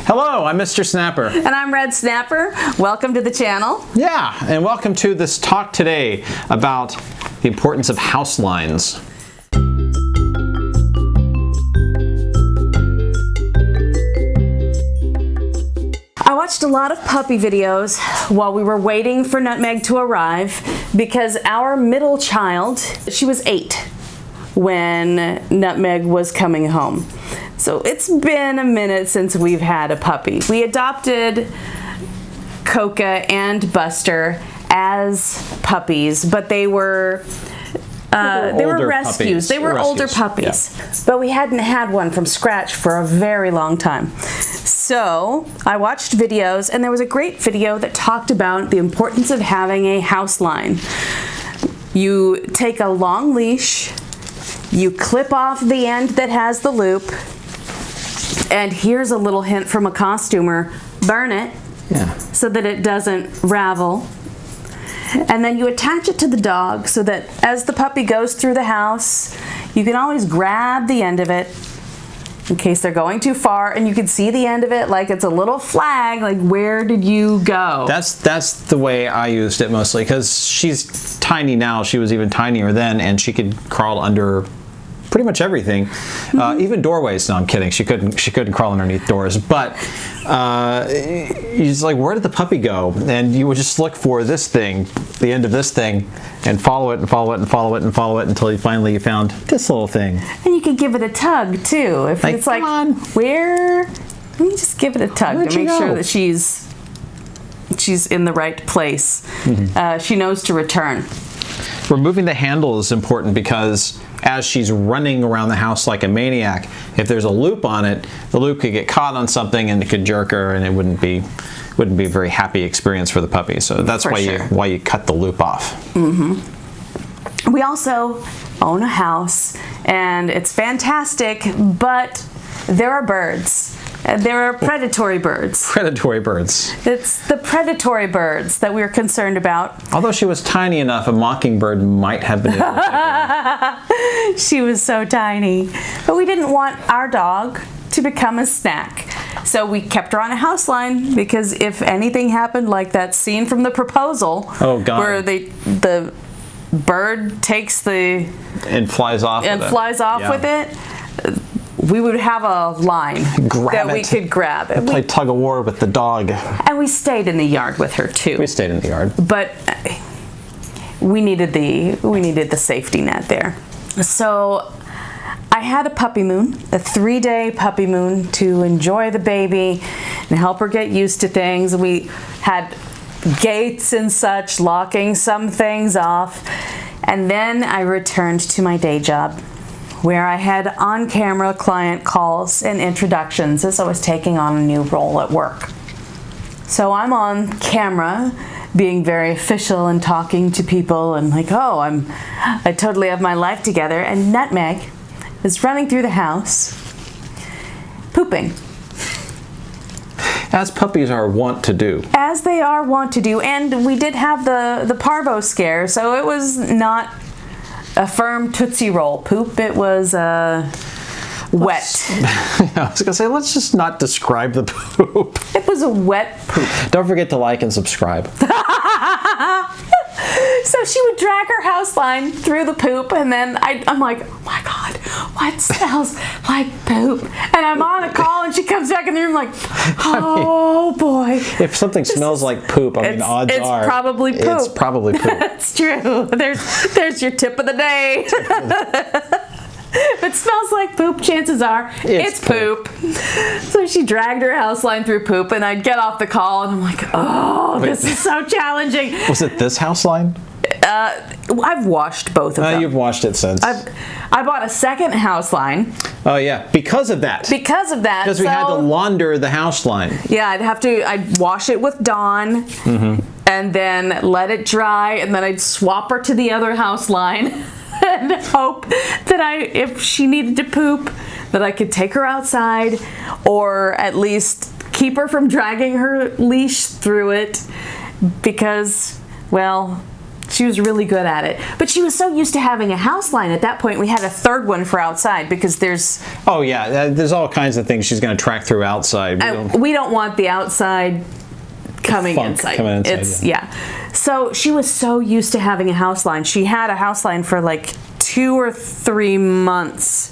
Hello, I'm Mr. Snapper. And I'm Red Snapper. Welcome to the channel. Yeah, and welcome to this talk today about the importance of house lines. I watched a lot of puppy videos while we were waiting for Nutmeg to arrive because our middle child, she was 8 when Nutmeg was coming home. So it's been a minute since we've had a puppy. We adopted Coca and Buster as puppies, but they were rescues. They were older puppies, yeah. But we hadn't had one from scratch for a very long time. So I watched videos, and there was a great video that talked about the importance of having a house line. You take a long leash, you clip off the end that has the loop, and here's a little hint from a costumer: burn it, so that it doesn't ravel. And then you attach it to the dog so that as the puppy goes through the house, you can always grab the end of it in case they're going too far, and you can see the end of it like it's a little flag, like where did you go? That's the way I used it mostly, because she's tiny now. She was even tinier then, and she could crawl under pretty much everything, even doorways. No, I'm kidding. She couldn't crawl underneath doors. But he's like, where did the puppy go? And you would just look for this thing, the end of this thing, and follow it and follow it and follow it and follow it until you finally found this little thing. And you could give it a tug too. If it's like, where? Let me just give it a tug to make sure that she's in the right place. She knows to return. Removing the handle is important because as she's running around the house like a maniac, if there's a loop on it, the loop could get caught on something and it could jerk her, and it wouldn't be a very happy experience for the puppy. So that's why you cut the loop off. We also own a house, and it's fantastic, but there are birds. There are predatory birds. Predatory birds. It's the predatory birds that we're concerned about. Although she was tiny enough, a mockingbird might have been able to take her. She was so tiny. But we didn't want our dog to become a snack. So we kept her on a house line, because if anything happened like that scene from The Proposal, where the bird takes the... and flies off with it, we would have a line that we could grab. And play tug of war with the dog. And we stayed in the yard with her too. We stayed in the yard. But we needed the safety net there. So I had a puppy moon, a 3-day puppy moon, to enjoy the baby and help her get used to things. We had gates and such, locking some things off. And then I returned to my day job, where I had on-camera client calls and introductions as I was taking on a new role at work. So I'm on camera being very official and talking to people and like, I totally have my life together, and Nutmeg is running through the house, pooping. As puppies are wont to do. As they are wont to do, and we did have the parvo scare, so it was not a firm Tootsie Roll poop. It was wet. I was going to say, let's just not describe the poop. It was a wet poop. Don't forget to like and subscribe. So she would drag her house line through the poop, and then I'm like, oh my God, what smells like poop? And I'm on a call, and she comes back in the room like, boy. If something smells like poop, odds are it's probably poop. It's probably poop. That's true. There's your tip of the day. If it smells like poop, chances are it's poop. So she dragged her house line through poop, and I'd get off the call, and I'm like, this is so challenging. Was it this house line? I've washed both of them. You've washed it since. I bought a second house line. Oh yeah, because of that. Because we had to launder the house line. Yeah, I'd wash it with Dawn, and then let it dry, and then I'd swap her to the other house line. And hope that if she needed to poop, that I could take her outside, or at least keep her from dragging her leash through it, because, well, She was really good at it. But she was so used to having a house line. At that point, we had a third one for outside because there's... Oh, yeah. There's all kinds of things she's going to track through outside. We don't want the outside coming inside. Yeah. So she was so used to having a house line. She had a house line for like 2 or 3 months.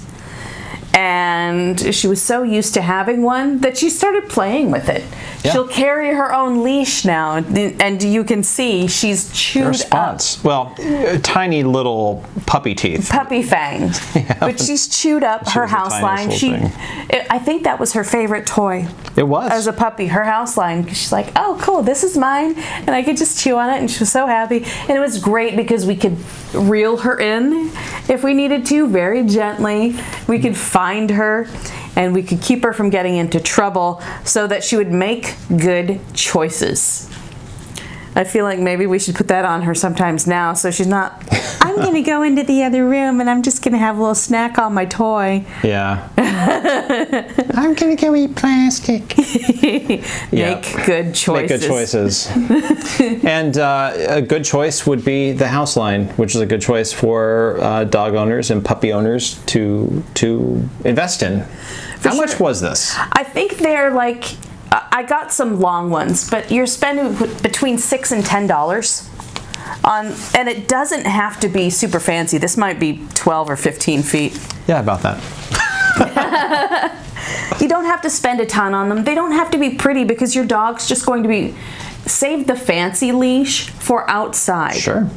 And she was so used to having one that she started playing with it. Yeah. She'll carry her own leash now, and you can see she's chewed up. Well, tiny little puppy teeth. Puppy fangs. Yeah. But she's chewed up her house line. I think that was her favorite toy. It was. As a puppy, her house line. She's like, oh, cool, this is mine. And I could just chew on it, and she was so happy. And it was great because we could reel her in if we needed to, very gently. We could find her, and we could keep her from getting into trouble so that she would make good choices. I feel like maybe we should put that on her sometimes now so she's not, I'm going to go into the other room and I'm just going to have a little snack on my toy. Yeah. I'm going to go eat plastic. Make good choices. Make good choices. And a good choice would be the house line, which is a good choice for dog owners and puppy owners to invest in. How much was this? I think they're like, I got some long ones, but you're spending between $6 and $10 on, and it doesn't have to be super fancy. This might be 12 or 15 feet. Yeah, about that. You don't have to spend a ton on them. They don't have to be pretty because your dog's just going to be, save the fancy leash for outside. Sure.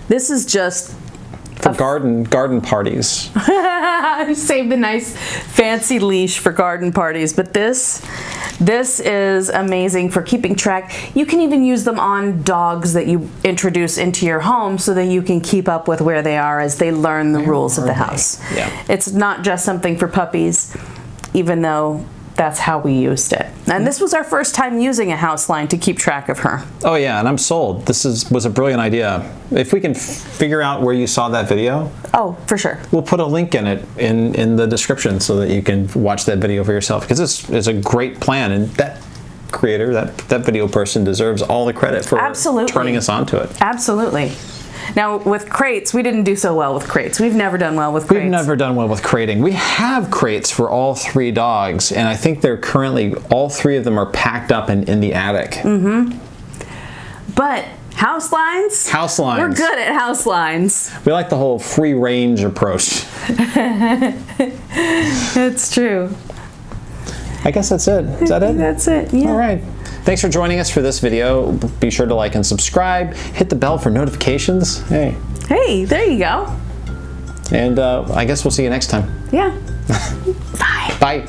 This is just for garden parties. Save the nice fancy leash for garden parties, but this is amazing for keeping track. You can even use them on dogs that you introduce into your home so that you can keep up with where they are as they learn the rules of the house. Yeah. It's not just something for puppies, even though that's how we used it. And this was our first time using a house line to keep track of her. Oh yeah, and I'm sold. This was a brilliant idea. If we can figure out where you saw that video. Oh, for sure. We'll put a link in it in the description so that you can watch that video for yourself, because this is a great plan, and that creator, that video person deserves all the credit for turning us onto it. Absolutely. Now, with crates, we didn't do so well with crates. We've never done well with crates. We've never done well with crating. We have crates for all 3 dogs, and I think they're currently, all 3 of them are packed up in the attic. Mm-hmm. But house lines? House lines. We're good at house lines. We like the whole free range approach. That's true. I guess that's it. Is that it? That's it, yeah. All right. Thanks for joining us for this video. Be sure to like and subscribe. Hit the bell for notifications. Hey, there you go. And I guess we'll see you next time. Yeah. Bye. Bye.